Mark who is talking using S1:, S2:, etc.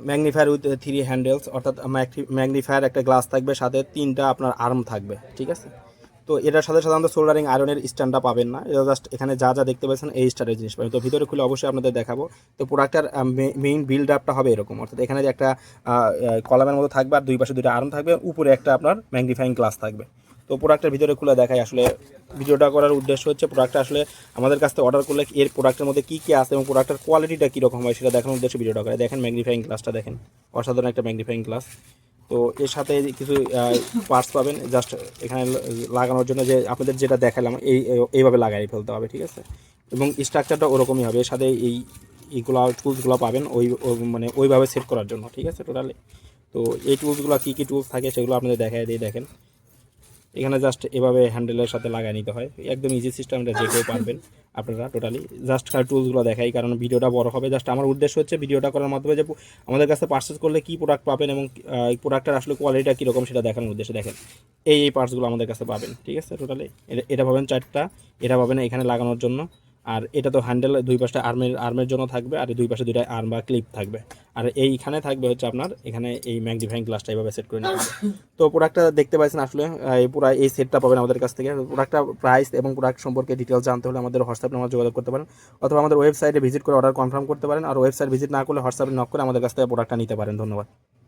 S1: Magnifier with 3 handles, অর্থাৎ magnifier একটা glass থাকবে, সাথে 3টা আপনার আর্ম থাকবে, ঠিক আছে। তো এটার সাথে সাধারণত সোল্ডারিং আয়রনের স্ট্যান্ডটা পাবেন না, এটা জাস্ট এখানে যা যা দেখতে পাচ্ছেন এই স্টারের জিনিস পাবেন। তো ভিতরে খুলে অবশ্যই আপনাদের দেখাবো। তো প্রোডাক্টটার মেইন বিল্ড আপটা হবে এরকম, অর্থাৎ এখানে যে একটা কলামের মতো থাকবে, আর দুই পাশে দুইটা আর্ম থাকবে, উপরে একটা আপনার ম্যাগনিফাইং গ্লাস থাকবে। তো প্রোডাক্টের ভিতরে খুলে দেখাই। আসলে ভিডিওটা করার উদ্দেশ্য হচ্ছে প্রোডাক্টটা আসলে আমাদের কাছ থেকে অর্ডার করলে এর প্রোডাক্টের মধ্যে কী কী আছে এবং প্রোডাক্টের কোয়ালিটিটা কীরকম হয় সেটা দেখানোর উদ্দেশ্যে ভিডিওটা করে। দেখেন ম্যাগনিফাইং গ্লাসটা দেখেন, অসাধারণ একটা ম্যাগনিফাইং গ্লাস। তো এর সাথে কিছু পার্টস পাবেন জাস্ট এখানে লাগানোর জন্য, যে আপনাদের যেটা দেখালাম এইভাবে লাগাই ফেলতে হবে, ঠিক আছে। এবং স্ট্রাকচারটা ওরকমই হবে, এর সাথে এইগুলো টুলসগুলো পাবেন মানে ওইভাবে সেট করার জন্য, ঠিক আছে টোটালি। তো এই টুলসগুলো কী কী টুলস থাকে সেগুলো আপনাদের দেখাই দিয়ে দেখেন। এখানে জাস্ট এভাবে হ্যান্ডেলের সাথে লাগাই নিতে হয়, একদম ইজি সিস্টেম, এটা যে কেউ পারবেন আপনারা টোটালি। জাস্ট টুলসগুলো দেখাই, কারণ ভিডিওটা বড় হবে। জাস্ট আমার উদ্দেশ্য হচ্ছে ভিডিওটা করার মাধ্যমে যে আমাদের কাছে পারচেস করলে কী প্রোডাক্ট পাবেন এবং এই প্রোডাক্টের আসলে কোয়ালিটিটা কীরকম সেটা দেখানোর উদ্দেশ্যে। দেখেন এই পার্টসগুলো আমাদের কাছে পাবেন, ঠিক আছে টোটালি। এটা পাবেন 4টা, এটা পাবেন এখানে লাগানোর জন্য। আর এটা তো হ্যান্ডেল দুই পাশে আর্মের জন্য থাকবে, আর দুই পাশে দুইটা আর্ম বা ক্লিপ থাকবে। আর এইখানে থাকবে হচ্ছে আপনার এখানে এই ম্যাগনিফাইং গ্লাসটা এইভাবে সেট করে নিতে হবে। তো প্রোডাক্টটা দেখতে পাচ্ছেন আসলে পুরো এই সেটটা পাবেন আমাদের কাছ থেকে। প্রোডাক্টটা প্রাইস এবং প্রোডাক্ট সম্পর্কে ডিটেলস জানতে হলে আমাদের হোয়াটসঅ্যাপ নাম্বার যোগাযোগ করতে পারেন, অথবা আমাদের ওয়েবসাইটে ভিজিট করে অর্ডার কনফার্ম করতে পারেন। আর ওয়েবসাইট ভিজিট না করলে হোয়াটসঅ্যাপে নক করে আমাদের কাছ থেকে প্রোডাক্টটা নিতে পারেন। ধন্যবাদ।